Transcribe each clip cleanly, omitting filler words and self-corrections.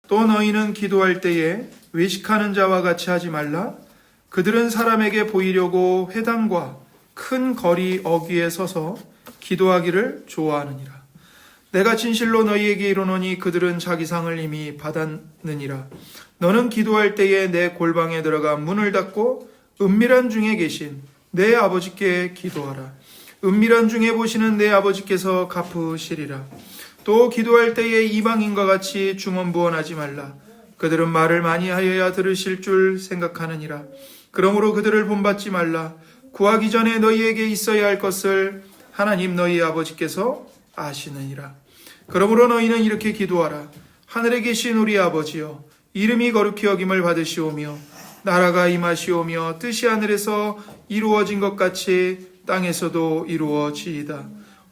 또 너희는 기도할 때에 외식하는 자와 같이 하지 말라. 그들은 사람에게 보이려고 회당과 큰 거리 어귀에 서서 기도하기를 좋아하느니라. 내가 진실로 너희에게 이르노니 그들은 자기 상을 이미 받았느니라. 너는 기도할 때에 내 골방에 들어가 문을 닫고 은밀한 중에 계신 내 아버지께 기도하라. 은밀한 중에 보시는 내 아버지께서 갚으시리라. 또 기도할 때에 이방인과 같이 중언부언하지 말라. 그들은 말을 많이 하여야 들으실 줄 생각하느니라. 그러므로 그들을 본받지 말라. 구하기 전에 너희에게 있어야 할 것을 하나님 너희 아버지께서 아시느니라. 그러므로 너희는 이렇게 기도하라. 하늘에 계신 우리 아버지여, 이름이 거룩히 여김을 받으시오며 나라가 임하시오며 뜻이 하늘에서 이루어진 것 같이 땅에서도 이루어지이다.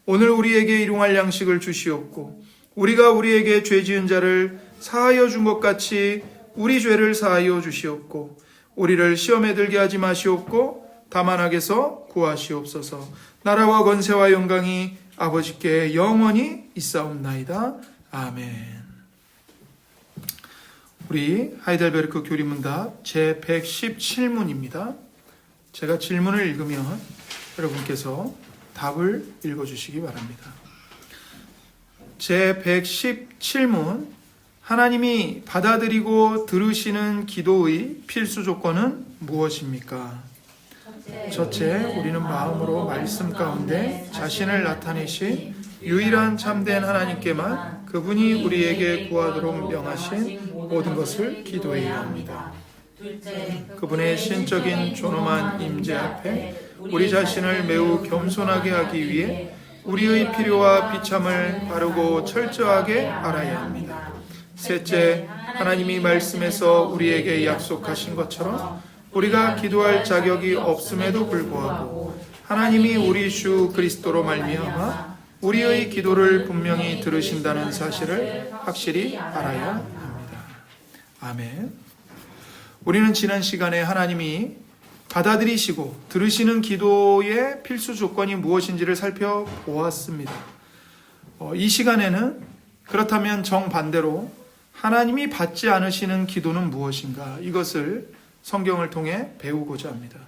오늘 우리에게 일용할 양식을 주시옵고 우리가 우리에게 죄 지은 자를 사하여 준 것 같이 우리 죄를 사하여 주시옵고 우리를 시험에 들게 하지 마시옵고 다만 악에서 구하시옵소서. 나라와 권세와 영광이 아버지께 영원히 있사옵나이다. 아멘. 우리 하이델베르크 교리문답 제117문입니다. 제가 질문을 읽으면 여러분께서 답을 읽어주시기 바랍니다. 제117문, 하나님이 받아들이고 들으시는 기도의 필수 조건은 무엇입니까? 첫째, 우리는 마음으로 말씀 가운데 자신을 나타내신 유일한 참된 하나님께만 그분이 우리에게 구하도록 명하신 모든 것을 기도해야 합니다. 그분의 신적인 존엄한 임재 앞에 우리 자신을 매우 겸손하게 하기 위해 우리의 필요와 비참을 바르고 철저하게 알아야 합니다. 셋째, 하나님이 말씀에서 우리에게 약속하신 것처럼 우리가 기도할 자격이 없음에도 불구하고 하나님이 우리 주 그리스도로 말미암아 우리의 기도를 분명히 들으신다는 사실을 확실히 알아야 합니다. 아멘. 우리는 지난 시간에 하나님이 받아들이시고 들으시는 기도의 필수 조건이 무엇인지를 살펴보았습니다. 이 시간에는 그렇다면 정반대로 하나님이 받지 않으시는 기도는 무엇인가, 이것을 성경을 통해 배우고자 합니다.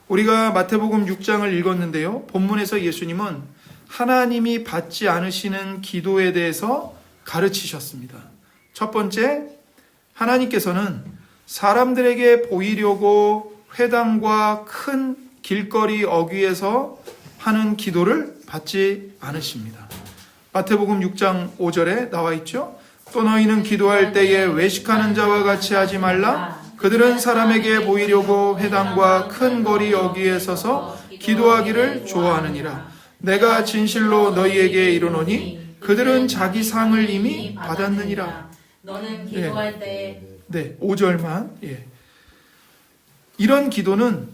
우리가 마태복음 6장을 읽었는데요, 본문에서 예수님은 하나님이 받지 않으시는 기도에 대해서 가르치셨습니다. 첫 번째, 하나님께서는 사람들에게 보이려고 회당과 큰 길거리 어귀에서 하는 기도를 받지 않으십니다. 마태복음 6장 5절에 나와 있죠. 또 너희는 기도할 때에 외식하는 자와 같이 하지 말라. 그들은 사람에게 보이려고 회당과 큰 거리 어귀에 서서 기도하기를 좋아하느니라. 내가 진실로 너희에게 이르노니 그들은 자기 상을 이미 받았느니라. 너는 기도할 때에 5절만. 이런 기도는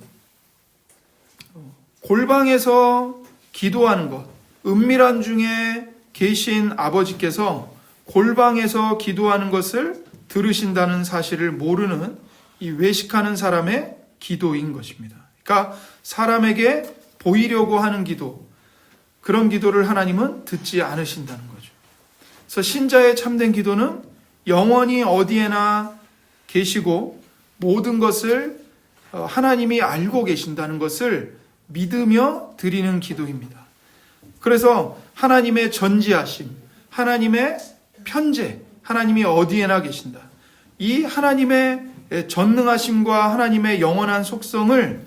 골방에서 기도하는 것, 은밀한 중에 계신 아버지께서 골방에서 기도하는 것을 들으신다는 사실을 모르는 이 외식하는 사람의 기도인 것입니다. 그러니까 사람에게 보이려고 하는 기도, 그런 기도를 하나님은 듣지 않으신다는 거죠. 그래서 신자의 참된 기도는 영원히 어디에나 계시고 모든 것을 하나님이 알고 계신다는 것을 믿으며 드리는 기도입니다. 그래서 하나님의 전지하심, 하나님의 편재, 하나님이 어디에나 계신다. 이 하나님의 전능하심과 하나님의 영원한 속성을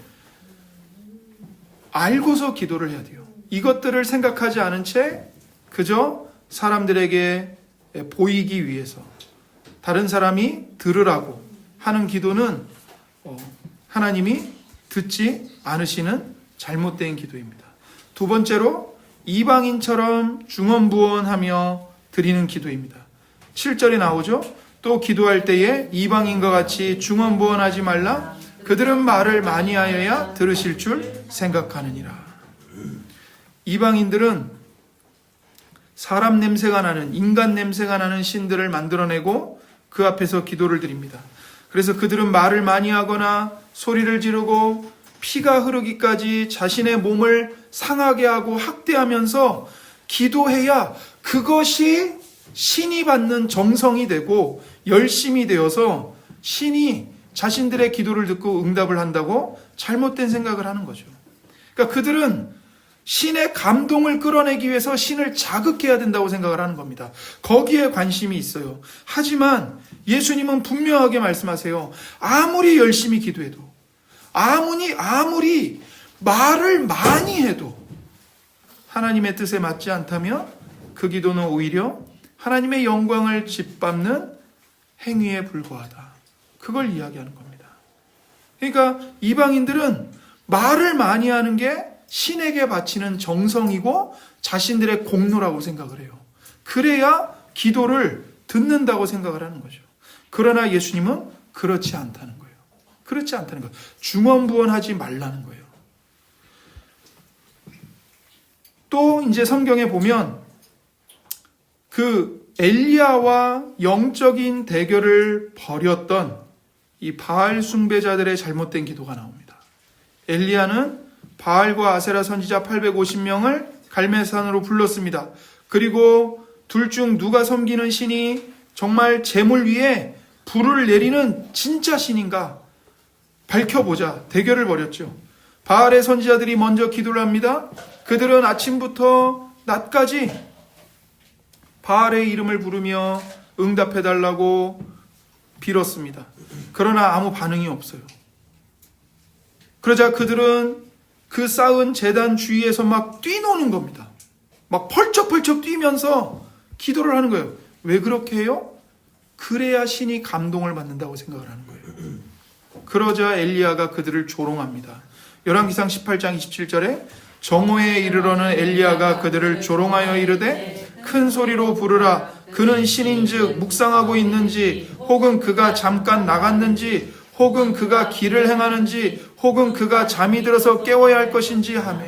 알고서 기도를 해야 돼요. 이것들을 생각하지 않은 채 그저 사람들에게 보이기 위해서, 다른 사람이 들으라고 하는 기도는 하나님이 듣지 않으시는 잘못된 기도입니다. 두 번째로, 이방인처럼 중언부언하며 드리는 기도입니다. 7절에 나오죠. 또 기도할 때에 이방인과 같이 중언부언하지 말라. 그들은 말을 많이 하여야 들으실 줄 생각하느니라. 이방인들은 사람 냄새가 나는, 인간 냄새가 나는 신들을 만들어내고 그 앞에서 기도를 드립니다. 그래서 그들은 말을 많이 하거나 소리를 지르고 피가 흐르기까지 자신의 몸을 상하게 하고 학대하면서 기도해야 그것이 신이 받는 정성이 되고 열심이 되어서 신이 자신들의 기도를 듣고 응답을 한다고 잘못된 생각을 하는 거죠. 그러니까 그들은 신의 감동을 끌어내기 위해서 신을 자극해야 된다고 생각을 하는 겁니다. 거기에 관심이 있어요. 하지만 예수님은 분명하게 말씀하세요. 아무리 열심히 기도해도, 아무리 말을 많이 해도 하나님의 뜻에 맞지 않다면 그 기도는 오히려 하나님의 영광을 짓밟는 행위에 불과하다. 그걸 이야기하는 겁니다. 그러니까 이방인들은 말을 많이 하는 게 신에게 바치는 정성이고 자신들의 공로라고 생각을 해요. 그래야 기도를 듣는다고 생각을 하는 거죠. 그러나 예수님은 그렇지 않다는 거예요. 그렇지 않다는 거예요. 중언부언하지 말라는 거예요. 또 이제 성경에 보면 그 엘리야와 영적인 대결을 벌였던 이 바알 숭배자들의 잘못된 기도가 나옵니다. 엘리야는 바알과 아세라 선지자 850명을 갈멜산으로 불렀습니다. 그리고 둘 중 누가 섬기는 신이 정말 제물 위에 불을 내리는 진짜 신인가 밝혀보자 대결을 벌였죠. 바알의 선지자들이 먼저 기도를 합니다. 그들은 아침부터 낮까지 바알의 이름을 부르며 응답해달라고 빌었습니다. 그러나 아무 반응이 없어요. 그러자 그들은 그 쌓은 제단 주위에서 막 뛰노는 겁니다. 막 펄쩍펄쩍 뛰면서 기도를 하는 거예요. 왜 그렇게 해요? 그래야 신이 감동을 받는다고 생각을 하는 거예요. 그러자 엘리야가 그들을 조롱합니다. 열왕기상 18장 27절에 정오에 이르러는 엘리야가 그들을 조롱하여 이르되 큰 소리로 부르라. 그는 신인즉 묵상하고 있는지, 혹은 그가 잠깐 나갔는지, 혹은 그가 길을 행하는지, 혹은 그가 잠이 들어서 깨워야 할 것인지 하며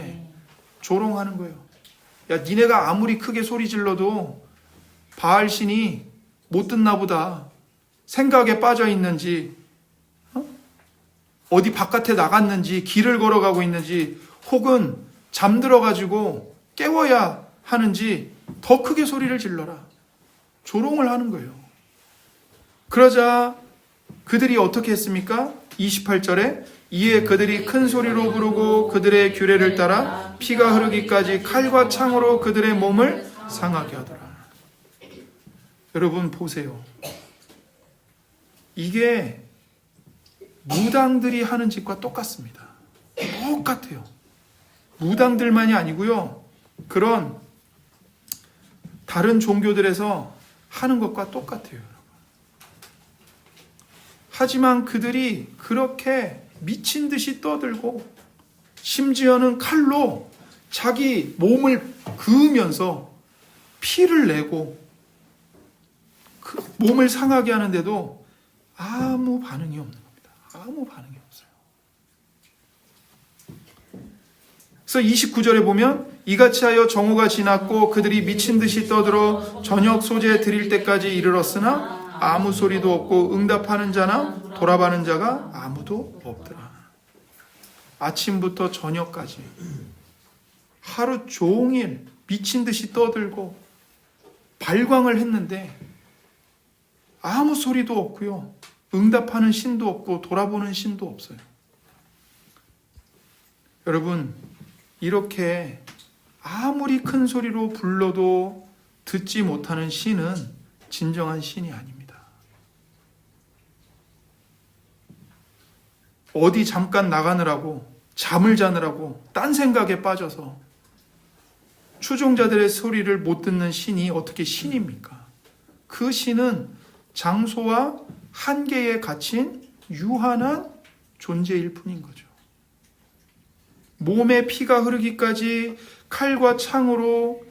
조롱하는 거예요. 야, 니네가 아무리 크게 소리 질러도 바알 신이 못 듣나 보다. 생각에 빠져 있는지, 어디 바깥에 나갔는지, 길을 걸어가고 있는지, 혹은 잠들어가지고 깨워야 하는지 더 크게 소리를 질러라. 조롱을 하는 거예요. 그러자 그들이 어떻게 했습니까? 28절에 이에 그들이 큰 소리로 부르고 그들의 규례를 따라 피가 흐르기까지 칼과 창으로 그들의 몸을 상하게 하더라. 여러분 보세요. 이게 무당들이 하는 짓과 똑같습니다. 똑같아요. 무당들만이 아니고요. 그런 다른 종교들에서 하는 것과 똑같아요. 하지만 그들이 그렇게 미친 듯이 떠들고 심지어는 칼로 자기 몸을 그으면서 피를 내고 그 몸을 상하게 하는데도 아무 반응이 없는 겁니다. 아무 반응이 없어요. 그래서 29절에 보면 이같이 하여 정오가 지났고 그들이 미친 듯이 떠들어 저녁 소재 드릴 때까지 이르렀으나 아무 소리도 없고 응답하는 자나 돌아가는 자가 아무도 없더라. 아침부터 저녁까지 하루 종일 미친 듯이 떠들고 발광을 했는데 아무 소리도 없고요. 응답하는 신도 없고 돌아보는 신도 없어요. 여러분, 이렇게 아무리 큰 소리로 불러도 듣지 못하는 신은 진정한 신이 아닙니다. 어디 잠깐 나가느라고, 잠을 자느라고 딴 생각에 빠져서 추종자들의 소리를 못 듣는 신이 어떻게 신입니까? 그 신은 장소와 한계에 갇힌 유한한 존재일 뿐인 거죠. 몸에 피가 흐르기까지 칼과 창으로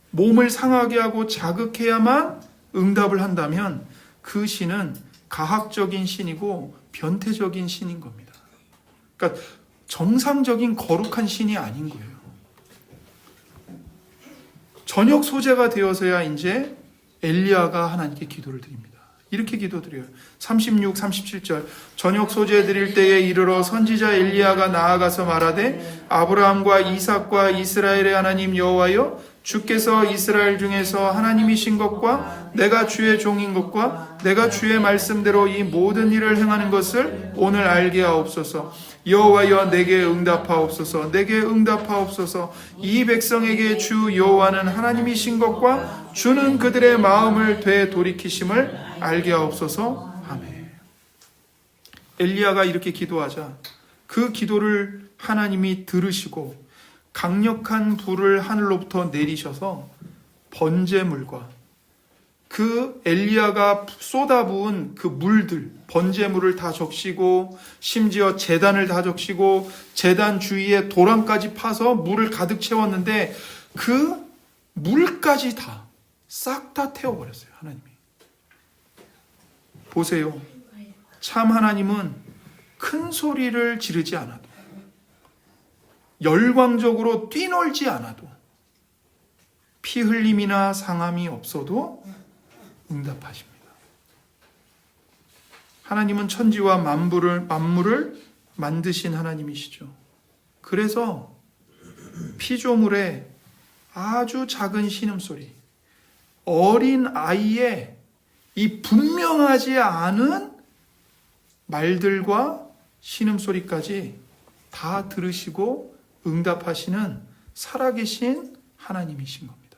몸을 상하게 하고 자극해야만 응답을 한다면 그 신은 가학적인 신이고 변태적인 신인 겁니다. 그러니까 정상적인 거룩한 신이 아닌 거예요. 저녁 소재가 되어서야 이제 엘리야가 하나님께 기도를 드립니다. 이렇게 기도드려요. 36, 37절 저녁 소재 드릴 때에 이르러 선지자 엘리야가 나아가서 말하되 아브라함과 이삭과 이스라엘의 하나님 여호와여 주께서 이스라엘 중에서 하나님이신 것과 내가 주의 종인 것과 내가 주의 말씀대로 이 모든 일을 행하는 것을 오늘 알게 하옵소서. 여호와여 내게 응답하옵소서. 내게 응답하옵소서. 이 백성에게 주 여호와는 하나님이신 것과 주는 그들의 마음을 되돌이키심을 알게 하옵소서. 아멘. 엘리야가 이렇게 기도하자 그 기도를 하나님이 들으시고 강력한 불을 하늘로부터 내리셔서 번제물과 그 엘리야가 쏟아부은 그 물들, 번제물을 다 적시고 심지어 제단을 다 적시고 제단 주위에 도랑까지 파서 물을 가득 채웠는데 그 물까지 다 싹 다 태워버렸어요. 하나님이. 보세요. 참 하나님은 큰 소리를 지르지 않아도 열광적으로 뛰놀지 않아도 피 흘림이나 상함이 없어도 응답하십니다. 하나님은 천지와 만물을 만드신 하나님이시죠. 그래서 피조물의 아주 작은 신음소리, 어린 아이의 이 분명하지 않은 말들과 신음소리까지 다 들으시고 응답하시는 살아계신 하나님이신 겁니다.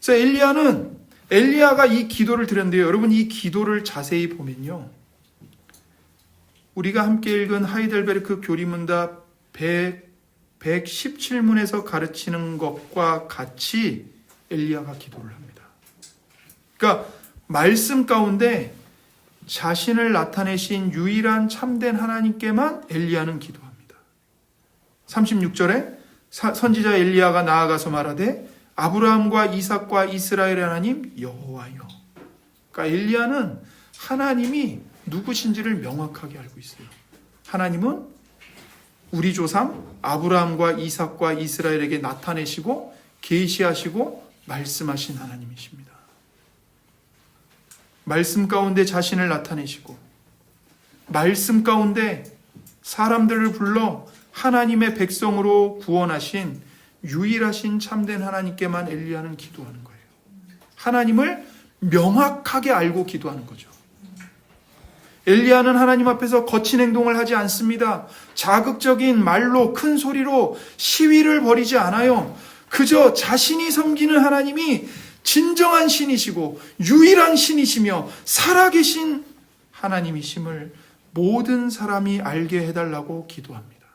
그래서 엘리야가 이 기도를 드렸는데요. 여러분 이 기도를 자세히 보면요. 우리가 함께 읽은 하이델베르크 교리문답 117문에서 가르치는 것과 같이 엘리야가 기도를 합니다. 그러니까 말씀 가운데 자신을 나타내신 유일한 참된 하나님께만 엘리야는 기도합니다. 36절에 선지자 엘리야가 나아가서 말하되 아브라함과 이삭과 이스라엘의 하나님 여호와여. 그러니까 엘리야는 하나님이 누구신지를 명확하게 알고 있어요. 하나님은 우리 조상 아브라함과 이삭과 이스라엘에게 나타내시고 계시하시고 말씀하신 하나님이십니다. 말씀 가운데 자신을 나타내시고 말씀 가운데 사람들을 불러 하나님의 백성으로 구원하신 유일하신 참된 하나님께만 엘리야는 기도하는 거예요. 하나님을 명확하게 알고 기도하는 거죠. 엘리야는 하나님 앞에서 거친 행동을 하지 않습니다. 자극적인 말로 큰 소리로 시위를 벌이지 않아요. 그저 자신이 섬기는 하나님이 진정한 신이시고 유일한 신이시며 살아계신 하나님이심을 모든 사람이 알게 해달라고 기도합니다.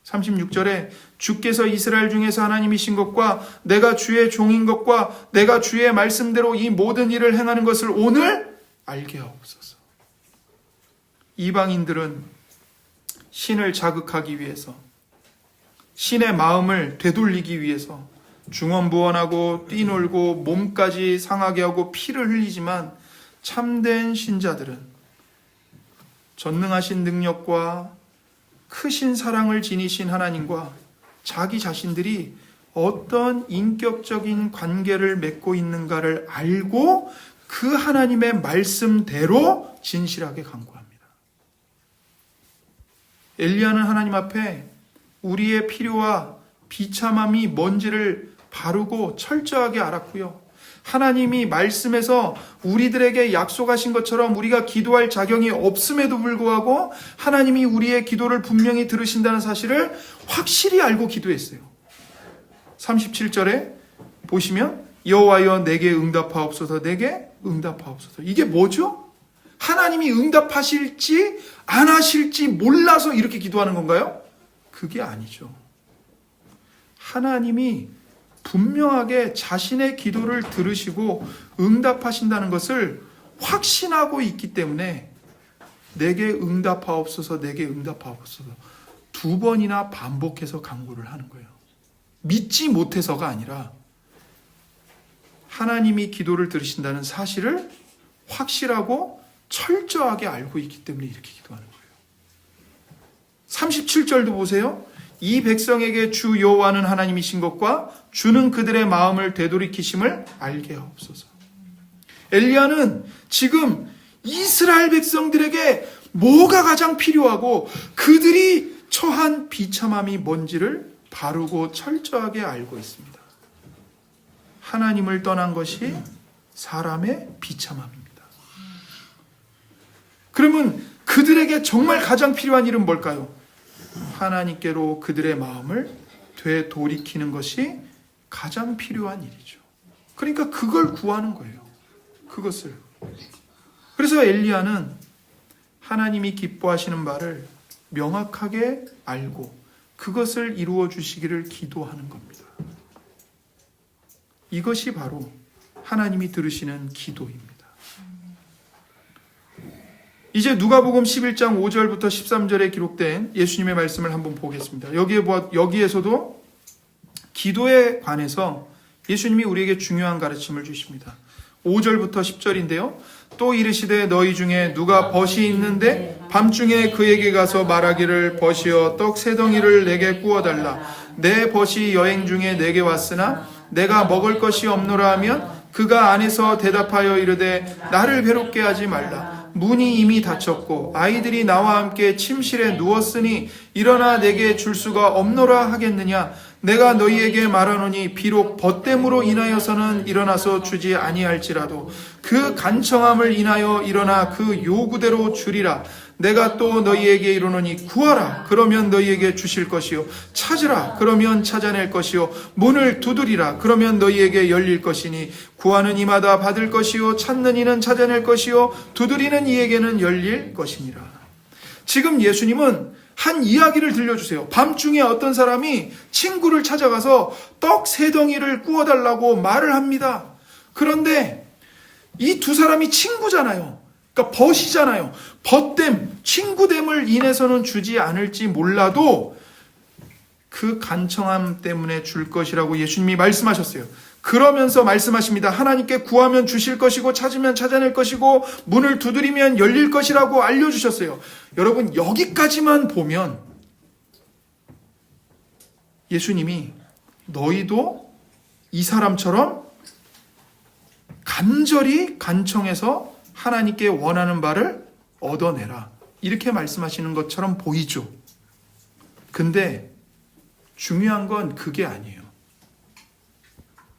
36절에 주께서 이스라엘 중에서 하나님이신 것과 내가 주의 종인 것과 내가 주의 말씀대로 이 모든 일을 행하는 것을 오늘 알게 하옵소서. 이방인들은 신을 자극하기 위해서 신의 마음을 되돌리기 위해서 중언부언하고 뛰놀고 몸까지 상하게 하고 피를 흘리지만 참된 신자들은 전능하신 능력과 크신 사랑을 지니신 하나님과 자기 자신들이 어떤 인격적인 관계를 맺고 있는가를 알고 그 하나님의 말씀대로 진실하게 간구합니다. 엘리야는 하나님 앞에 우리의 필요와 비참함이 뭔지를 바르고 철저하게 알았고요. 하나님이 말씀에서 우리들에게 약속하신 것처럼 우리가 기도할 자격이 없음에도 불구하고 하나님이 우리의 기도를 분명히 들으신다는 사실을 확실히 알고 기도했어요. 37절에 보시면 여호와여 내게 응답하옵소서. 내게 응답하옵소서. 이게 뭐죠? 하나님이 응답하실지 안 하실지 몰라서 이렇게 기도하는 건가요? 그게 아니죠. 하나님이 분명하게 자신의 기도를 들으시고 응답하신다는 것을 확신하고 있기 때문에 내게 응답하옵소서, 내게 응답하옵소서 2번이나 반복해서 간구를 하는 거예요. 믿지 못해서가 아니라 하나님이 기도를 들으신다는 사실을 확실하고 철저하게 알고 있기 때문에 이렇게 기도하는 거예요. 37절도 보세요. 이 백성에게 주 여호와는 하나님이신 것과 주는 그들의 마음을 되돌이키심을 알게 하옵소서. 엘리야는 지금 이스라엘 백성들에게 뭐가 가장 필요하고 그들이 처한 비참함이 뭔지를 바르고 철저하게 알고 있습니다. 하나님을 떠난 것이 사람의 비참함입니다. 그러면 그들에게 정말 가장 필요한 일은 뭘까요? 하나님께로 그들의 마음을 되돌이키는 것이 가장 필요한 일이죠. 그러니까 그걸 구하는 거예요. 그것을. 그래서 엘리야는 하나님이 기뻐하시는 바를 명확하게 알고 그것을 이루어 주시기를 기도하는 겁니다. 이것이 바로 하나님이 들으시는 기도입니다. 이제 누가복음 11장 5절부터 13절에 기록된 예수님의 말씀을 한번 보겠습니다. 여기에서도 기도에 관해서 예수님이 우리에게 중요한 가르침을 주십니다. 5절부터 10절인데요. 또 이르시되 너희 중에 누가 벗이 있는데 밤중에 그에게 가서 말하기를 벗이여 떡 세 덩이를 내게 구워달라. 내 벗이 여행 중에 내게 왔으나 내가 먹을 것이 없노라 하면 그가 안에서 대답하여 이르되 나를 괴롭게 하지 말라. 문이 이미 닫혔고 아이들이 나와 함께 침실에 누웠으니 일어나 내게 줄 수가 없노라 하겠느냐. 내가 너희에게 말하노니 비록 벗됨으로 인하여서는 일어나서 주지 아니할지라도 그 간청함을 인하여 일어나 그 요구대로 주리라. 내가 또 너희에게 이르노니 구하라 그러면 너희에게 주실 것이요 찾으라 그러면 찾아낼 것이요 문을 두드리라 그러면 너희에게 열릴 것이니 구하는 이마다 받을 것이요 찾는 이는 찾아낼 것이요 두드리는 이에게는 열릴 것이니라. 지금 예수님은 한 이야기를 들려주세요. 밤중에 어떤 사람이 친구를 찾아가서 떡 세 덩이를 구워달라고 말을 합니다. 그런데 이 두 사람이 친구잖아요. 그러니까 벗이잖아요. 벗됨, 친구됨을 인해서는 주지 않을지 몰라도 그 간청함 때문에 줄 것이라고 예수님이 말씀하셨어요. 그러면서 말씀하십니다. 하나님께 구하면 주실 것이고 찾으면 찾아낼 것이고 문을 두드리면 열릴 것이라고 알려주셨어요. 여러분 여기까지만 보면 예수님이 너희도 이 사람처럼 간절히 간청해서 하나님께 원하는 바를 얻어내라 이렇게 말씀하시는 것처럼 보이죠. 근데 중요한 건 그게 아니에요.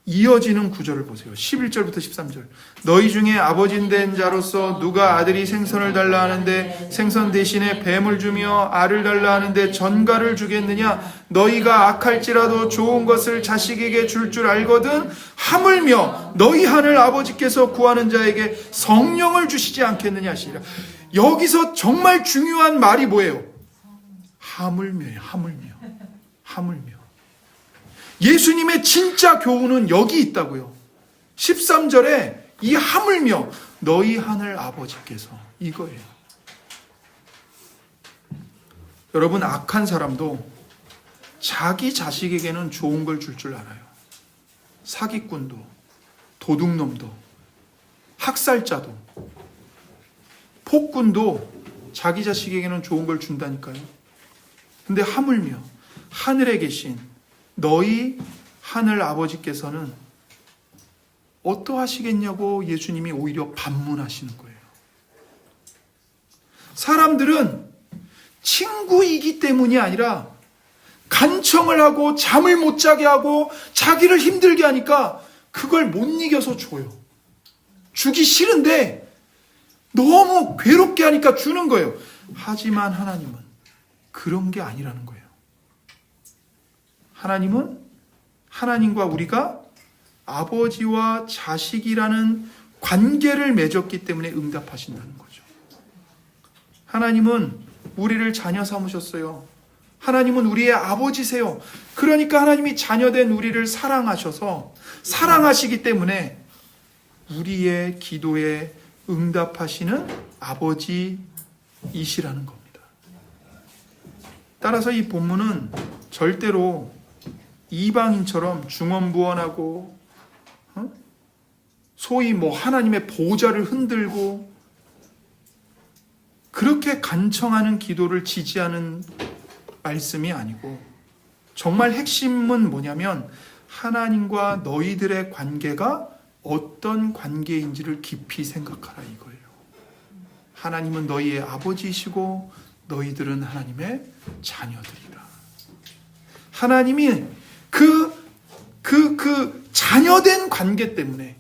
이어지는 구절을 보세요. 11절부터 13절. 너희 중에 아버지 된 자로서 누가 아들이 생선을 달라 하는데 생선 대신에 뱀을 주며 알을 달라 하는데 전갈을 주겠느냐. 너희가 악할지라도 좋은 것을 자식에게 줄 줄 알거든 하물며 너희 하늘 아버지께서 구하는 자에게 성령을 주시지 않겠느냐 하시니라. 여기서 정말 중요한 말이 뭐예요? 하물며예요. 하물며. 예수님의 진짜 교훈은 여기 있다고요. 13절에 이 하물며 너희 하늘 아버지께서 이거예요. 여러분 악한 사람도 자기 자식에게는 좋은 걸 줄 줄 알아요. 사기꾼도 도둑놈도 학살자도 폭군도 자기 자식에게는 좋은 걸 준다니까요. 근데 하물며 하늘에 계신 너희 하늘 아버지께서는 어떠하시겠냐고 예수님이 오히려 반문하시는 거예요. 사람들은 친구이기 때문이 아니라 간청을 하고 잠을 못 자게 하고 자기를 힘들게 하니까 그걸 못 이겨서 줘요. 주기 싫은데 너무 괴롭게 하니까 주는 거예요. 하지만 하나님은 그런 게 아니라는 거예요. 하나님은 하나님과 우리가 아버지와 자식이라는 관계를 맺었기 때문에 응답하신다는 거죠. 하나님은 우리를 자녀 삼으셨어요. 하나님은 우리의 아버지세요. 그러니까 하나님이 자녀된 우리를 사랑하셔서 사랑하시기 때문에 우리의 기도에 응답하시는 아버지이시라는 겁니다. 따라서 이 본문은 절대로 이방인처럼 중언부언하고 소위 하나님의 보좌를 흔들고 그렇게 간청하는 기도를 지지하는 말씀이 아니고 정말 핵심은 뭐냐면 하나님과 너희들의 관계가 어떤 관계인지를 깊이 생각하라 이거예요. 하나님은 너희의 아버지이시고 너희들은 하나님의 자녀들이다. 하나님이 그 자녀된 관계 때문에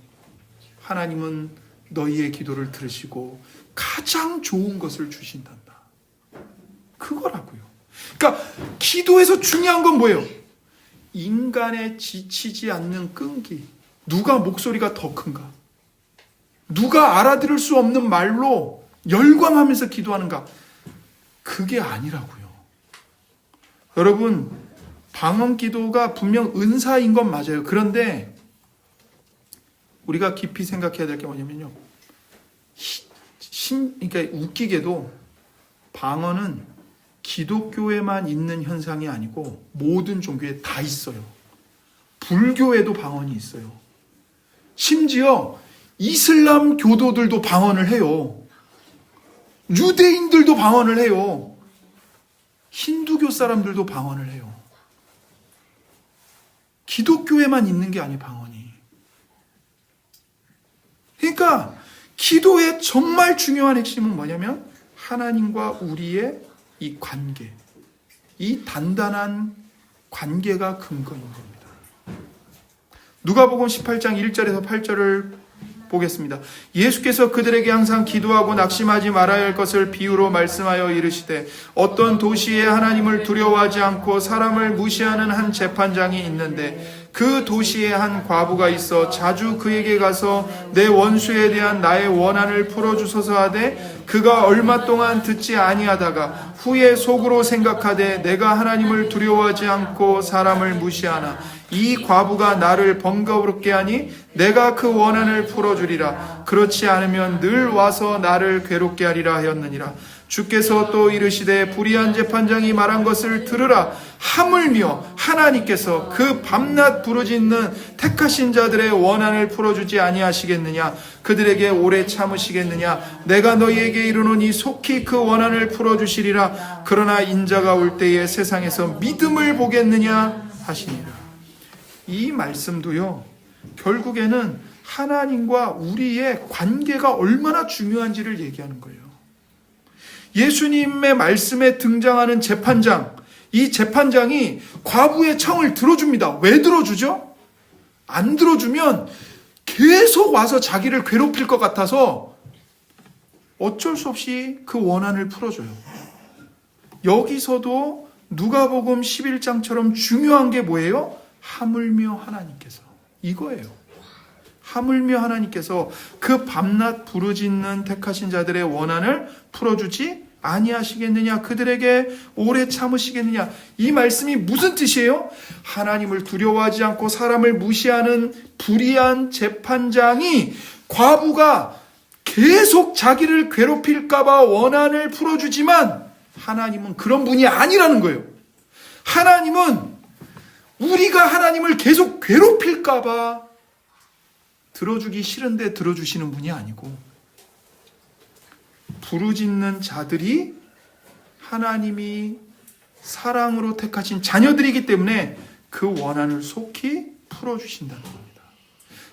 하나님은 너희의 기도를 들으시고 가장 좋은 것을 주신단다. 그거라고요. 그러니까 기도에서 중요한 건 뭐예요? 인간의 지치지 않는 끈기. 누가 목소리가 더 큰가? 누가 알아들을 수 없는 말로 열광하면서 기도하는가? 그게 아니라고요. 여러분, 방언 기도가 분명 은사인 건 맞아요. 그런데 우리가 깊이 생각해야 될 게 뭐냐면요. 그러니까 웃기게도 방언은 기독교에만 있는 현상이 아니고 모든 종교에 다 있어요. 불교에도 방언이 있어요. 심지어 이슬람 교도들도 방언을 해요. 유대인들도 방언을 해요. 힌두교 사람들도 방언을 해요. 기독교에만 있는 게 아니에요, 방언이. 그러니까 기도의 정말 중요한 핵심은 뭐냐면 하나님과 우리의 이 관계, 이 단단한 관계가 근거인 겁니다. 누가복음 18장 1절에서 8절을 보겠습니다. 예수께서 그들에게 항상 기도하고 낙심하지 말아야 할 것을 비유로 말씀하여 이르시되 어떤 도시에 하나님을 두려워하지 않고 사람을 무시하는 한 재판장이 있는데 그 도시에 한 과부가 있어 자주 그에게 가서 내 원수에 대한 나의 원한을 풀어주소서 하되 그가 얼마 동안 듣지 아니하다가 후에 속으로 생각하되 내가 하나님을 두려워하지 않고 사람을 무시하나 이 과부가 나를 번거롭게 하니 내가 그 원한을 풀어주리라. 그렇지 않으면 늘 와서 나를 괴롭게 하리라 하였느니라. 주께서 또 이르시되 불의한 재판장이 말한 것을 들으라. 하물며 하나님께서 그 밤낮 부르짖는 택하신 자들의 원한을 풀어주지 아니하시겠느냐. 그들에게 오래 참으시겠느냐. 내가 너희에게 이르노니 속히 그 원한을 풀어주시리라. 그러나 인자가 올 때에 세상에서 믿음을 보겠느냐 하시니라. 이 말씀도요, 결국에는 하나님과 우리의 관계가 얼마나 중요한지를 얘기하는 거예요. 예수님의 말씀에 등장하는 재판장, 이 재판장이 과부의 청을 들어줍니다. 왜 들어주죠? 안 들어주면 계속 와서 자기를 괴롭힐 것 같아서 어쩔 수 없이 그 원한을 풀어줘요. 여기서도 누가복음 11장처럼 중요한 게 뭐예요? 하물며 하나님께서. 이거예요. 하물며 하나님께서 그 밤낮 부르짖는 택하신 자들의 원한을 풀어주지 아니하시겠느냐. 그들에게 오래 참으시겠느냐. 이 말씀이 무슨 뜻이에요? 하나님을 두려워하지 않고 사람을 무시하는 불의한 재판장이 과부가 계속 자기를 괴롭힐까봐 원한을 풀어주지만 하나님은 그런 분이 아니라는 거예요. 하나님은 우리가 하나님을 계속 괴롭힐까봐 들어주기 싫은데 들어주시는 분이 아니고 부르짖는 자들이 하나님이 사랑으로 택하신 자녀들이기 때문에 그 원한을 속히 풀어주신다는 겁니다.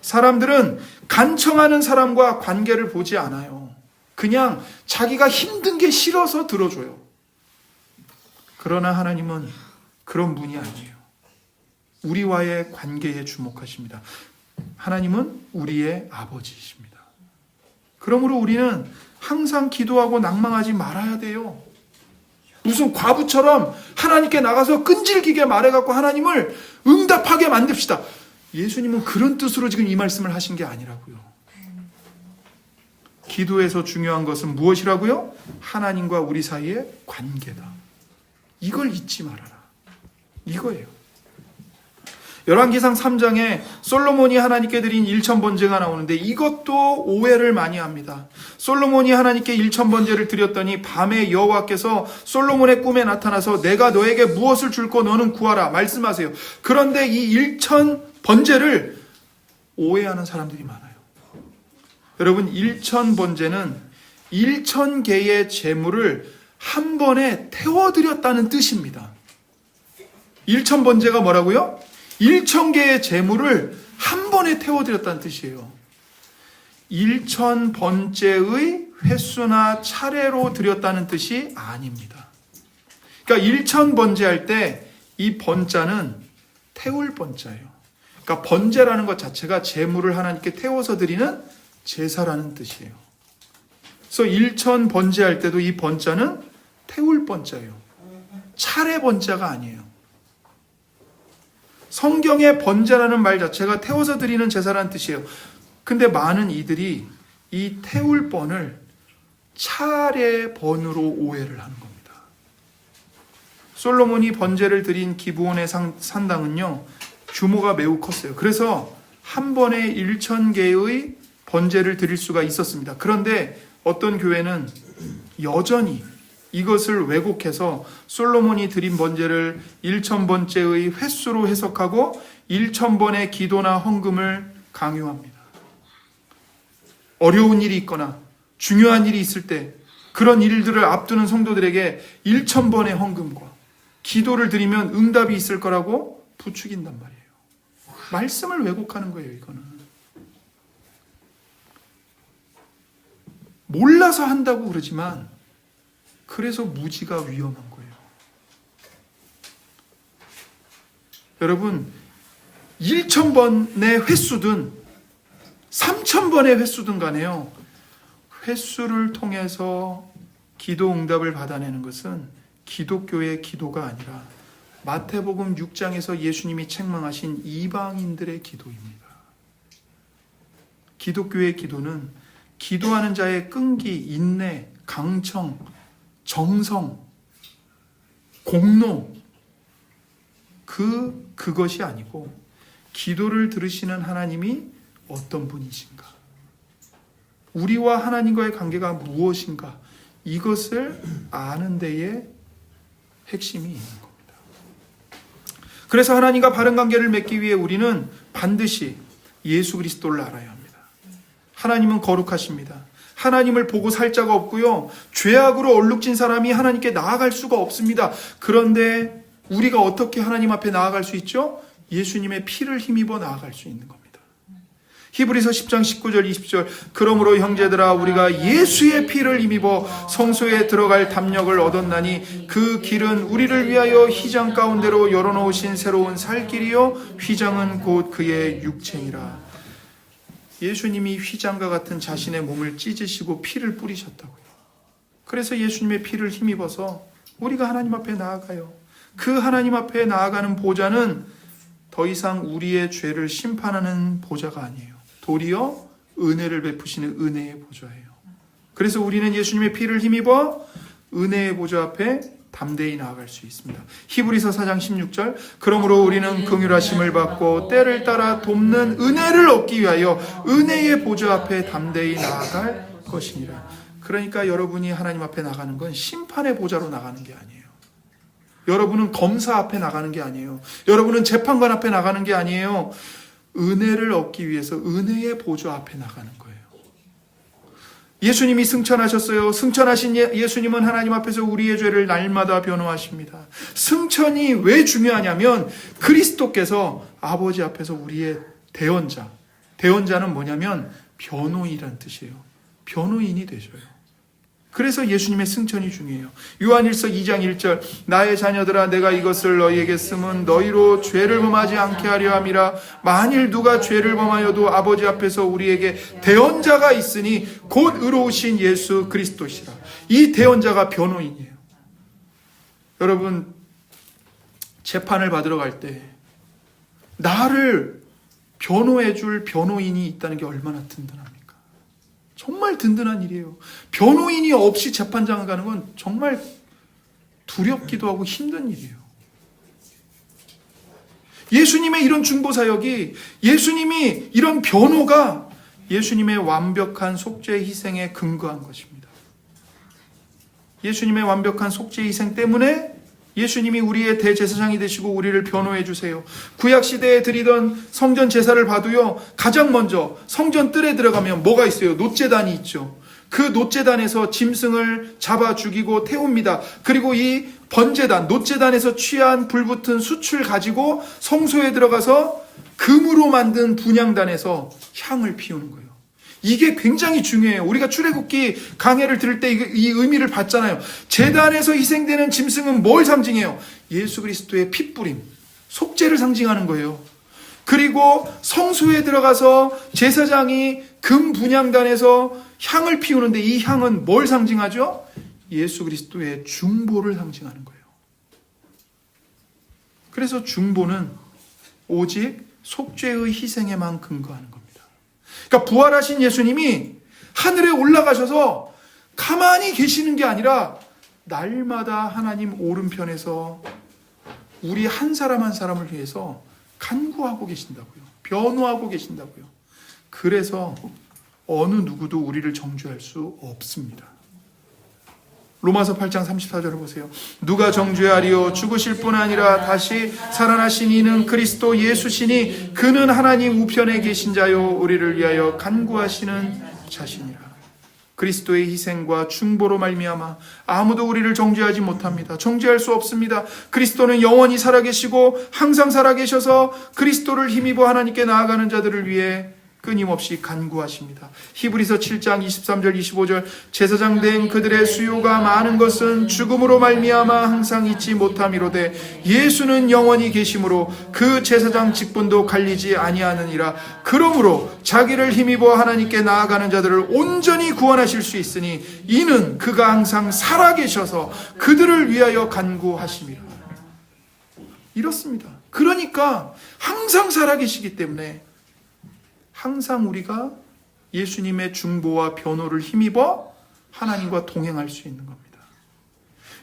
사람들은 간청하는 사람과 관계를 보지 않아요. 그냥 자기가 힘든 게 싫어서 들어줘요. 그러나 하나님은 그런 분이 아니에요. 우리와의 관계에 주목하십니다. 하나님은 우리의 아버지이십니다. 그러므로 우리는 항상 기도하고 낭망하지 말아야 돼요. 무슨 과부처럼 하나님께 나가서 끈질기게 말해갖고 하나님을 응답하게 만듭시다. 예수님은 그런 뜻으로 지금 이 말씀을 하신 게 아니라고요. 기도에서 중요한 것은 무엇이라고요? 하나님과 우리 사이의 관계다. 이걸 잊지 말아라. 이거예요. 열왕기상 3장에 솔로몬이 하나님께 드린 1000번제가 나오는데 이것도 오해를 많이 합니다. 솔로몬이 하나님께 1000번제를 드렸더니 밤에 여호와께서 솔로몬의 꿈에 나타나서 내가 너에게 무엇을 줄고 너는 구하라 말씀하세요. 그런데 이 1000번제를 오해하는 사람들이 많아요. 여러분, 1000번제는 1000개의 제물을 한 번에 태워드렸다는 뜻입니다. 1000번제가 뭐라고요? 1000개의 제물을 한 번에 태워드렸다는 뜻이에요. 1000번째의 횟수나 차례로 드렸다는 뜻이 아닙니다. 그러니까 1000번째 할 때 이 번자는 태울 번자예요. 그러니까 번제라는 것 자체가 제물을 하나님께 태워서 드리는 제사라는 뜻이에요. 그래서 일천 번제할 때도 이 번자는 태울 번자예요. 차례 번자가 아니에요. 성경의 번제라는 말 자체가 태워서 드리는 제사라는 뜻이에요. 근데 많은 이들이 이 태울 번을 차례 번으로 오해를 하는 겁니다. 솔로몬이 번제를 드린 기브온의 산당은요, 규모가 매우 컸어요. 그래서 한 번에 1,000개의 번제를 드릴 수가 있었습니다. 그런데 어떤 교회는 여전히 이것을 왜곡해서 솔로몬이 드린 번제를 1,000번째의 횟수로 해석하고 1,000번의 기도나 헌금을 강요합니다. 어려운 일이 있거나 중요한 일이 있을 때 그런 일들을 앞두는 성도들에게 1,000번의 헌금과 기도를 드리면 응답이 있을 거라고 부추긴단 말이에요. 말씀을 왜곡하는 거예요, 이거는. 몰라서 한다고 그러지만 그래서 무지가 위험한 거예요. 여러분, 1,000번의 횟수든 3,000번의 횟수든 간에요, 횟수를 통해서 기도 응답을 받아내는 것은 기독교의 기도가 아니라 마태복음 6장에서 예수님이 책망하신 이방인들의 기도입니다. 기독교의 기도는 기도하는 자의 끈기, 인내, 강청, 정성, 공로, 그것이 아니고 기도를 들으시는 하나님이 어떤 분이신가, 우리와 하나님과의 관계가 무엇인가, 이것을 아는 데에 핵심이 있는 겁니다. 그래서 하나님과 바른 관계를 맺기 위해 우리는 반드시 예수 그리스도를 알아야 합니다. 하나님은 거룩하십니다. 하나님을 보고 살 자가 없고요, 죄악으로 얼룩진 사람이 하나님께 나아갈 수가 없습니다. 그런데 우리가 어떻게 하나님 앞에 나아갈 수 있죠? 예수님의 피를 힘입어 나아갈 수 있는 겁니다. 히브리서 10장 19절 20절 그러므로 형제들아 우리가 예수의 피를 힘입어 성소에 들어갈 담력을 얻었나니 그 길은 우리를 위하여 휘장 가운데로 열어놓으신 새로운 살 길이요 휘장은 곧 그의 육체니라. 예수님이 휘장과 같은 자신의 몸을 찢으시고 피를 뿌리셨다고요. 그래서 예수님의 피를 힘입어서 우리가 하나님 앞에 나아가요. 그 하나님 앞에 나아가는 보좌는 더 이상 우리의 죄를 심판하는 보좌가 아니에요. 도리어 은혜를 베푸시는 은혜의 보좌예요. 그래서 우리는 예수님의 피를 힘입어 은혜의 보좌 앞에 담대히 나아갈 수 있습니다. 히브리서 4장 16절 그러므로 우리는 긍휼하심을 받고 때를 따라 돕는 은혜를 얻기 위하여 은혜의 보좌 앞에 담대히 나아갈 것이니라. 그러니까 여러분이 하나님 앞에 나가는 건 심판의 보좌로 나가는 게 아니에요. 여러분은 검사 앞에 나가는 게 아니에요. 여러분은 재판관 앞에 나가는 게 아니에요. 은혜를 얻기 위해서 은혜의 보좌 앞에 나가는 거예요. 예수님이 승천하셨어요. 승천하신 예수님은 하나님 앞에서 우리의 죄를 날마다 변호하십니다. 승천이 왜 중요하냐면 그리스도께서 아버지 앞에서 우리의 대언자는 뭐냐면 변호인이란 뜻이에요. 변호인이 되셔요. 그래서 예수님의 승천이 중요해요. 요한일서 2장 1절 나의 자녀들아 내가 이것을 너희에게 쓰면 너희로 죄를 범하지 않게 하려 함이라. 만일 누가 죄를 범하여도 아버지 앞에서 우리에게 대언자가 있으니 곧 의로우신 예수 그리스도시라. 이 대언자가 변호인이에요. 여러분, 재판을 받으러 갈 때 나를 변호해 줄 변호인이 있다는 게 얼마나 든든합니까? 정말 든든한 일이에요. 변호인이 없이 재판장을 가는 건 정말 두렵기도 하고 힘든 일이에요. 예수님의 이런 중보사역이, 예수님이 이런 변호가 예수님의 완벽한 속죄 희생에 근거한 것입니다. 예수님의 완벽한 속죄 희생 때문에 예수님이 우리의 대제사장이 되시고 우리를 변호해 주세요. 구약시대에 드리던 성전 제사를 봐도요, 가장 먼저 성전 뜰에 들어가면 뭐가 있어요? 놋제단이 있죠. 그 놋제단에서 짐승을 잡아 죽이고 태웁니다. 그리고 이 번제단, 놋제단에서 취한 불붙은 숯을 가지고 성소에 들어가서 금으로 만든 분향단에서 향을 피우는 거예요. 이게 굉장히 중요해요. 우리가 출애굽기 강해를 들을 때 이 의미를 받잖아요. 제단에서 희생되는 짐승은 뭘 상징해요? 예수 그리스도의 핏뿌림, 속죄를 상징하는 거예요. 그리고 성소에 들어가서 제사장이 금 분향단에서 향을 피우는데 이 향은 뭘 상징하죠? 예수 그리스도의 중보를 상징하는 거예요. 그래서 중보는 오직 속죄의 희생에만 근거하는 겁니다. 그러니까 부활하신 예수님이 하늘에 올라가셔서 가만히 계시는 게 아니라 날마다 하나님 오른편에서 우리 한 사람 한 사람을 위해서 간구하고 계신다고요. 변호하고 계신다고요. 그래서 어느 누구도 우리를 정죄할 수 없습니다. 로마서 8장 34절을 보세요. 누가 정죄하리요? 죽으실 뿐 아니라 다시 살아나신 이는 그리스도 예수시니 그는 하나님 우편에 계신 자요 우리를 위하여 간구하시는 자시니라. 그리스도의 희생과 중보로 말미암아 아무도 우리를 정죄하지 못합니다. 정죄할 수 없습니다. 그리스도는 영원히 살아계시고 항상 살아계셔서 그리스도를 힘입어 하나님께 나아가는 자들을 위해 끊임없이 간구하십니다. 히브리서 7장 23절 25절 제사장 된 그들의 수요가 많은 것은 죽음으로 말미암아 항상 잊지 못함이로되 예수는 영원히 계심으로 그 제사장 직분도 갈리지 아니하느니라. 그러므로 자기를 힘입어 하나님께 나아가는 자들을 온전히 구원하실 수 있으니 이는 그가 항상 살아계셔서 그들을 위하여 간구하심이라. 이렇습니다. 그러니까 항상 살아계시기 때문에 항상 우리가 예수님의 중보와 변호를 힘입어 하나님과 동행할 수 있는 겁니다.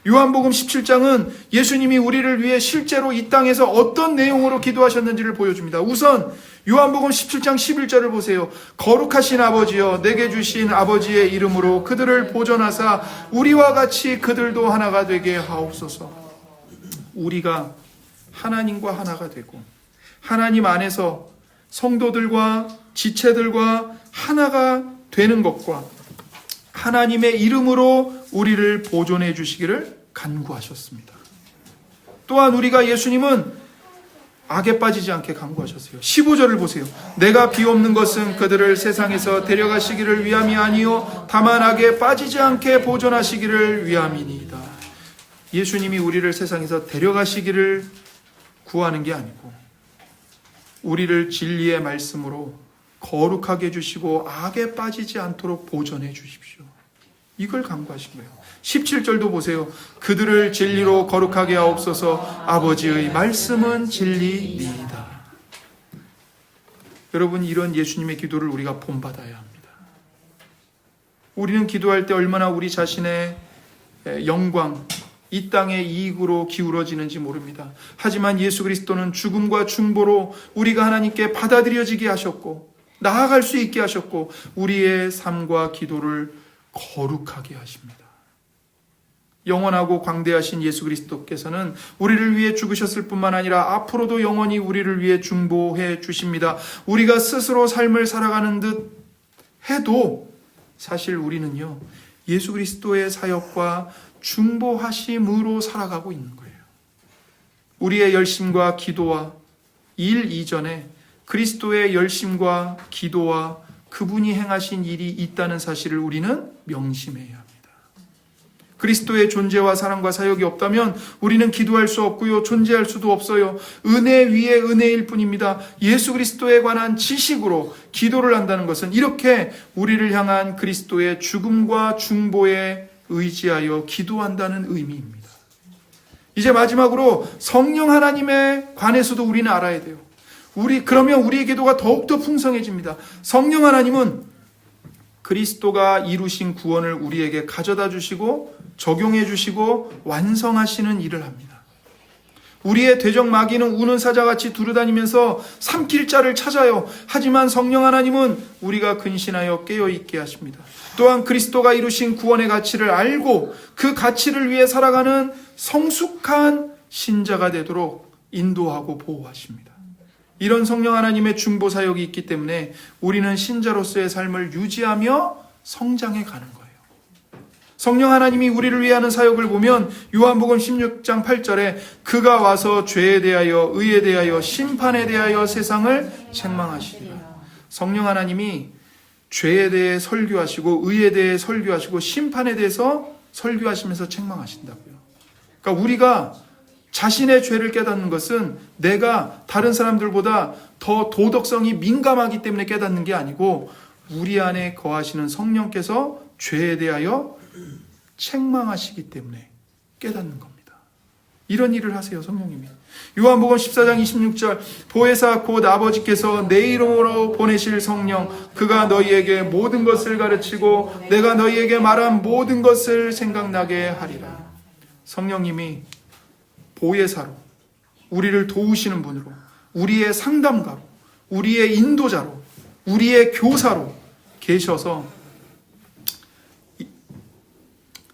요한복음 17장은 예수님이 우리를 위해 실제로 이 땅에서 어떤 내용으로 기도하셨는지를 보여줍니다. 우선 요한복음 17장 11절을 보세요. 거룩하신 아버지여 내게 주신 아버지의 이름으로 그들을 보존하사 우리와 같이 그들도 하나가 되게 하옵소서. 우리가 하나님과 하나가 되고 하나님 안에서 성도들과 지체들과 하나가 되는 것과 하나님의 이름으로 우리를 보존해 주시기를 간구하셨습니다. 또한 우리가 예수님은 악에 빠지지 않게 간구하셨어요. 15절을 보세요. 내가 비옵는 것은 그들을 세상에서 데려가시기를 위함이 아니요 다만 악에 빠지지 않게 보존하시기를 위함이니이다. 예수님이 우리를 세상에서 데려가시기를 구하는 게 아니고 우리를 진리의 말씀으로 거룩하게 해주시고 악에 빠지지 않도록 보존해 주십시오. 이걸 간구하신 거예요. 17절도 보세요. 그들을 진리로 거룩하게 하옵소서. 아버지의 말씀은 진리니이다. 여러분, 이런 예수님의 기도를 우리가 본받아야 합니다. 우리는 기도할 때 얼마나 우리 자신의 영광, 이 땅의 이익으로 기울어지는지 모릅니다. 하지만 예수 그리스도는 죽음과 중보로 우리가 하나님께 받아들여지게 하셨고 나아갈 수 있게 하셨고 우리의 삶과 기도를 거룩하게 하십니다. 영원하고 광대하신 예수 그리스도께서는 우리를 위해 죽으셨을 뿐만 아니라 앞으로도 영원히 우리를 위해 중보해 주십니다. 우리가 스스로 삶을 살아가는 듯 해도 사실 우리는요 예수 그리스도의 사역과 중보하심으로 살아가고 있는 거예요. 우리의 열심과 기도와 일 이전에 그리스도의 열심과 기도와 그분이 행하신 일이 있다는 사실을 우리는 명심해야 합니다. 그리스도의 존재와 사랑과 사역이 없다면 우리는 기도할 수 없고요. 존재할 수도 없어요. 은혜 위에 은혜일 뿐입니다. 예수 그리스도에 관한 지식으로 기도를 한다는 것은 이렇게 우리를 향한 그리스도의 죽음과 중보에 의지하여 기도한다는 의미입니다. 이제 마지막으로 성령 하나님에 관해서도 우리는 알아야 돼요. 그러면 우리의 기도가 더욱더 풍성해집니다. 성령 하나님은 그리스도가 이루신 구원을 우리에게 가져다 주시고 적용해 주시고 완성하시는 일을 합니다. 우리의 되적 마귀는 우는 사자같이 두루다니면서 삼킬 자를 찾아요. 하지만 성령 하나님은 우리가 근신하여 깨어있게 하십니다. 또한 그리스도가 이루신 구원의 가치를 알고 그 가치를 위해 살아가는 성숙한 신자가 되도록 인도하고 보호하십니다. 이런 성령 하나님의 중보 사역이 있기 때문에 우리는 신자로서의 삶을 유지하며 성장해 가는 거예요. 성령 하나님이 우리를 위해 하는 사역을 보면 요한복음 16장 8절에 그가 와서 죄에 대하여 의에 대하여 심판에 대하여 세상을 책망하시리라. 성령 하나님이 죄에 대해 설교하시고 의에 대해 설교하시고 심판에 대해서 설교하시면서 책망하신다고요. 그러니까 우리가 자신의 죄를 깨닫는 것은 내가 다른 사람들보다 더 도덕성이 민감하기 때문에 깨닫는 게 아니고 우리 안에 거하시는 성령께서 죄에 대하여 책망하시기 때문에 깨닫는 겁니다. 이런 일을 하세요, 성령님이. 요한복음 14장 26절 보혜사 곧 아버지께서 내 이름으로 보내실 성령 그가 너희에게 모든 것을 가르치고 내가 너희에게 말한 모든 것을 생각나게 하리라. 성령님이 보혜사로 우리를 도우시는 분으로 우리의 상담가로 우리의 인도자로 우리의 교사로 계셔서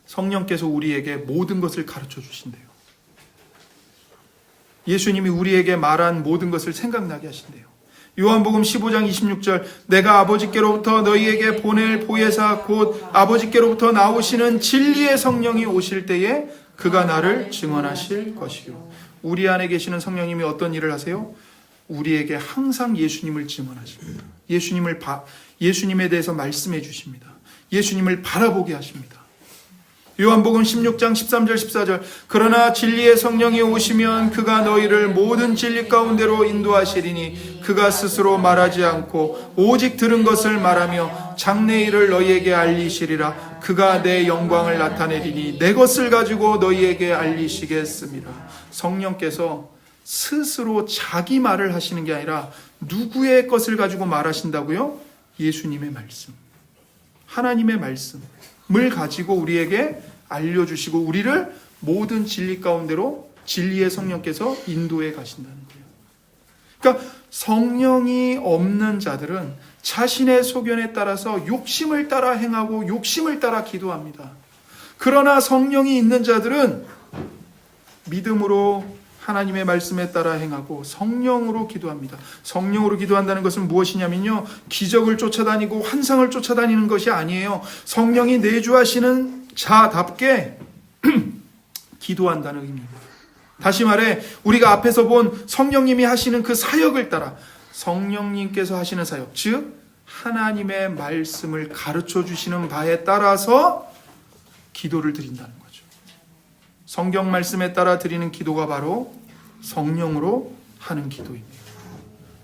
성령께서 우리에게 모든 것을 가르쳐 주신대요. 예수님이 우리에게 말한 모든 것을 생각나게 하신대요. 요한복음 15장 26절 내가 아버지께로부터 너희에게 보낼 보혜사 곧 아버지께로부터 나오시는 진리의 성령이 오실 때에 그가 나를 증언하실 것이요. 우리 안에 계시는 성령님이 어떤 일을 하세요? 우리에게 항상 예수님을 증언하십니다. 예수님에 대해서 말씀해 주십니다. 예수님을 바라보게 하십니다. 요한복음 16장 13절 14절 그러나 진리의 성령이 오시면 그가 너희를 모든 진리 가운데로 인도하시리니 그가 스스로 말하지 않고 오직 들은 것을 말하며 장래일을 너희에게 알리시리라. 그가 내 영광을 나타내리니 내 것을 가지고 너희에게 알리시겠습니다. 성령께서 스스로 자기 말을 하시는 게 아니라 누구의 것을 가지고 말하신다고요? 예수님의 말씀, 하나님의 말씀을 가지고 우리에게 알려주시고 우리를 모든 진리 가운데로 진리의 성령께서 인도해 가신다는 거예요. 그러니까 성령이 없는 자들은 자신의 소견에 따라서 욕심을 따라 행하고 욕심을 따라 기도합니다. 그러나 성령이 있는 자들은 믿음으로 하나님의 말씀에 따라 행하고 성령으로 기도합니다. 성령으로 기도한다는 것은 무엇이냐면요, 기적을 쫓아다니고 환상을 쫓아다니는 것이 아니에요. 성령이 내주하시는 자답게 기도한다는 의미입니다. 다시 말해 우리가 앞에서 본 성령님이 하시는 그 사역을 따라 성령님께서 하시는 사역, 즉 하나님의 말씀을 가르쳐 주시는 바에 따라서 기도를 드린다는 거죠. 성경 말씀에 따라 드리는 기도가 바로 성령으로 하는 기도입니다.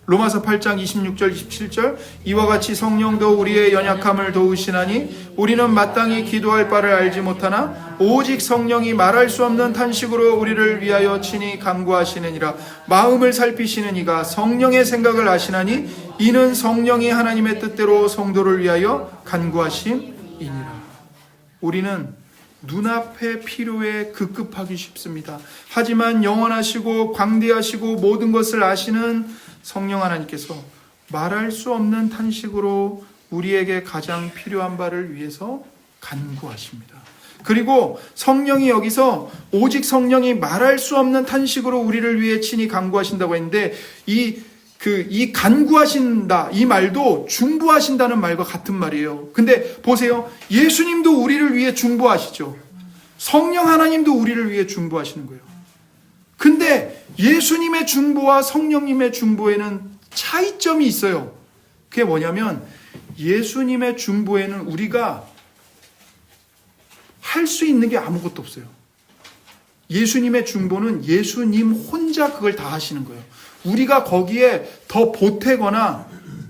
로마서 8장 26절 27절 이와 같이 성령도 우리의 연약함을 도우시나니 우리는 마땅히 기도할 바를 알지 못하나 오직 성령이 말할 수 없는 탄식으로 우리를 위하여 친히 간구하시느니라. 마음을 살피시는 이가 성령의 생각을 아시나니 이는 성령이 하나님의 뜻대로 성도를 위하여 간구하심이니라. 우리는 눈앞의 필요에 급급하기 쉽습니다. 하지만 영원하시고 광대하시고 모든 것을 아시는 성령 하나님께서 말할 수 없는 탄식으로 우리에게 가장 필요한 바를 위해서 간구하십니다. 그리고 성령이 여기서 오직 성령이 말할 수 없는 탄식으로 우리를 위해 친히 간구하신다고 했는데 이 간구하신다 이 말도 중보하신다는 말과 같은 말이에요. 근데 보세요. 예수님도 우리를 위해 중보하시죠. 성령 하나님도 우리를 위해 중보하시는 거예요. 근데 예수님의 중보와 성령님의 중보에는 차이점이 있어요. 그게 뭐냐면 예수님의 중보에는 우리가 할 수 있는 게 아무것도 없어요. 예수님의 중보는 예수님 혼자 그걸 다 하시는 거예요. 우리가 거기에 더 보태거나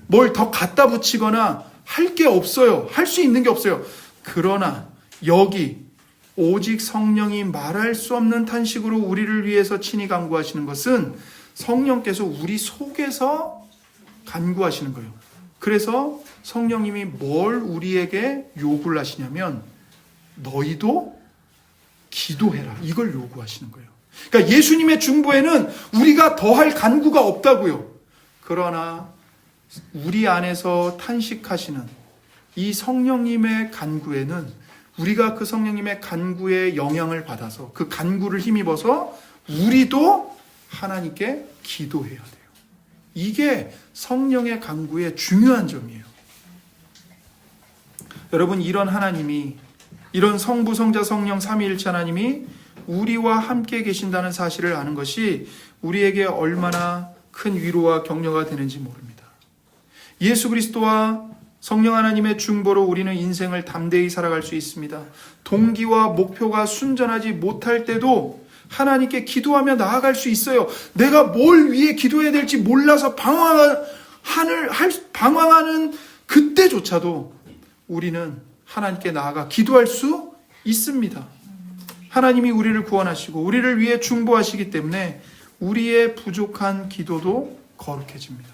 뭘 더 갖다 붙이거나 할 게 없어요. 할 수 있는 게 없어요. 그러나 여기 오직 성령이 말할 수 없는 탄식으로 우리를 위해서 친히 간구하시는 것은 성령께서 우리 속에서 간구하시는 거예요. 그래서 성령님이 뭘 우리에게 요구를 하시냐면 너희도 기도해라. 이걸 요구하시는 거예요. 그러니까 예수님의 중보에는 우리가 더할 간구가 없다고요. 그러나 우리 안에서 탄식하시는 이 성령님의 간구에는 우리가 그 성령님의 간구에 영향을 받아서 그 간구를 힘입어서 우리도 하나님께 기도해야 돼요. 이게 성령의 간구의 중요한 점이에요. 여러분, 이런 하나님이, 이런 성부, 성자, 성령 삼위일체 하나님이 우리와 함께 계신다는 사실을 아는 것이 우리에게 얼마나 큰 위로와 격려가 되는지 모릅니다. 예수 그리스도와 성령 하나님의 중보로 우리는 인생을 담대히 살아갈 수 있습니다. 동기와 목표가 순전하지 못할 때도 하나님께 기도하며 나아갈 수 있어요. 내가 뭘 위해 기도해야 될지 몰라서 방황하는 그때조차도 우리는 하나님께 나아가 기도할 수 있습니다. 하나님이 우리를 구원하시고 우리를 위해 중보하시기 때문에 우리의 부족한 기도도 거룩해집니다.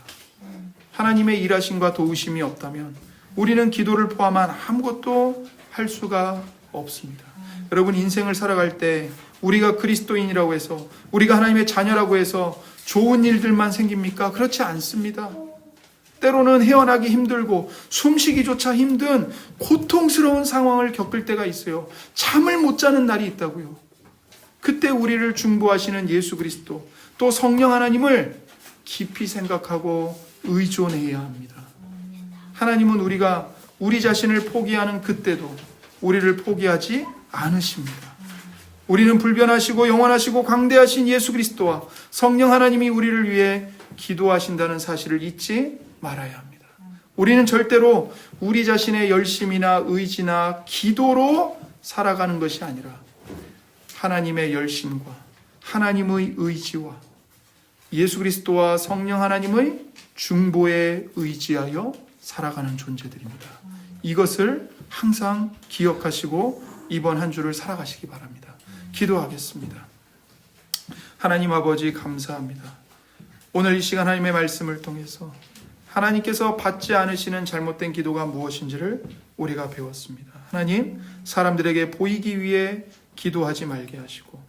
하나님의 일하심과 도우심이 없다면 우리는 기도를 포함한 아무것도 할 수가 없습니다. 여러분, 인생을 살아갈 때 우리가 그리스도인이라고 해서, 우리가 하나님의 자녀라고 해서 좋은 일들만 생깁니까? 그렇지 않습니다. 때로는 헤어나기 힘들고 숨쉬기조차 힘든 고통스러운 상황을 겪을 때가 있어요. 잠을 못 자는 날이 있다고요. 그때 우리를 중보하시는 예수 그리스도, 또 성령 하나님을 깊이 생각하고 의존해야 합니다. 하나님은 우리가 우리 자신을 포기하는 그때도 우리를 포기하지 않으십니다. 우리는 불변하시고 영원하시고 광대하신 예수 그리스도와 성령 하나님이 우리를 위해 기도하신다는 사실을 잊지 말아야 합니다. 우리는 절대로 우리 자신의 열심이나 의지나 기도로 살아가는 것이 아니라 하나님의 열심과 하나님의 의지와 예수 그리스도와 성령 하나님의 중보에 의지하여 살아가는 존재들입니다. 이것을 항상 기억하시고 이번 한 주를 살아가시기 바랍니다. 기도하겠습니다. 하나님 아버지, 감사합니다. 오늘 이 시간 하나님의 말씀을 통해서 하나님께서 받지 않으시는 잘못된 기도가 무엇인지를 우리가 배웠습니다. 하나님, 사람들에게 보이기 위해 기도하지 말게 하시고,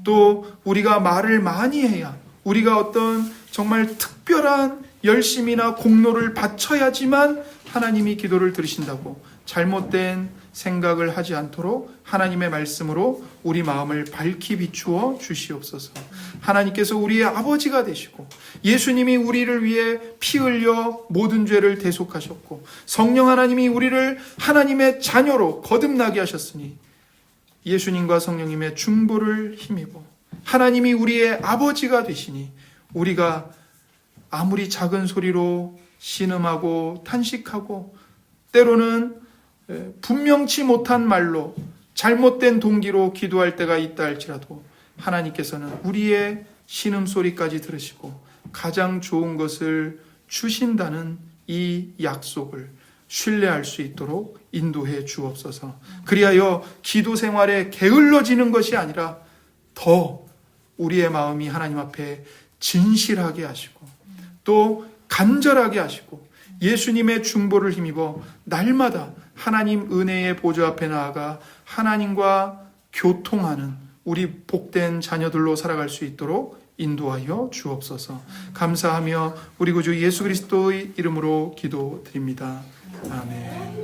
또 우리가 말을 많이 해야 우리가 어떤 정말 특별한 열심이나 공로를 바쳐야지만 하나님이 기도를 들으신다고 잘못된 생각을 하지 않도록 하나님의 말씀으로 우리 마음을 밝히 비추어 주시옵소서. 하나님께서 우리의 아버지가 되시고 예수님이 우리를 위해 피 흘려 모든 죄를 대속하셨고 성령 하나님이 우리를 하나님의 자녀로 거듭나게 하셨으니 예수님과 성령님의 중보를 힘입어 하나님이 우리의 아버지가 되시니 우리가 아무리 작은 소리로 신음하고 탄식하고 때로는 분명치 못한 말로 잘못된 동기로 기도할 때가 있다 할지라도 하나님께서는 우리의 신음소리까지 들으시고 가장 좋은 것을 주신다는 이 약속을 신뢰할 수 있도록 인도해 주옵소서. 그리하여 기도 생활에 게을러지는 것이 아니라 더 우리의 마음이 하나님 앞에 진실하게 하시고 또 간절하게 하시고 예수님의 중보를 힘입어 날마다 하나님 은혜의 보좌 앞에 나아가 하나님과 교통하는 우리 복된 자녀들로 살아갈 수 있도록 인도하여 주옵소서. 감사하며 우리 구주 예수 그리스도의 이름으로 기도드립니다. 아멘.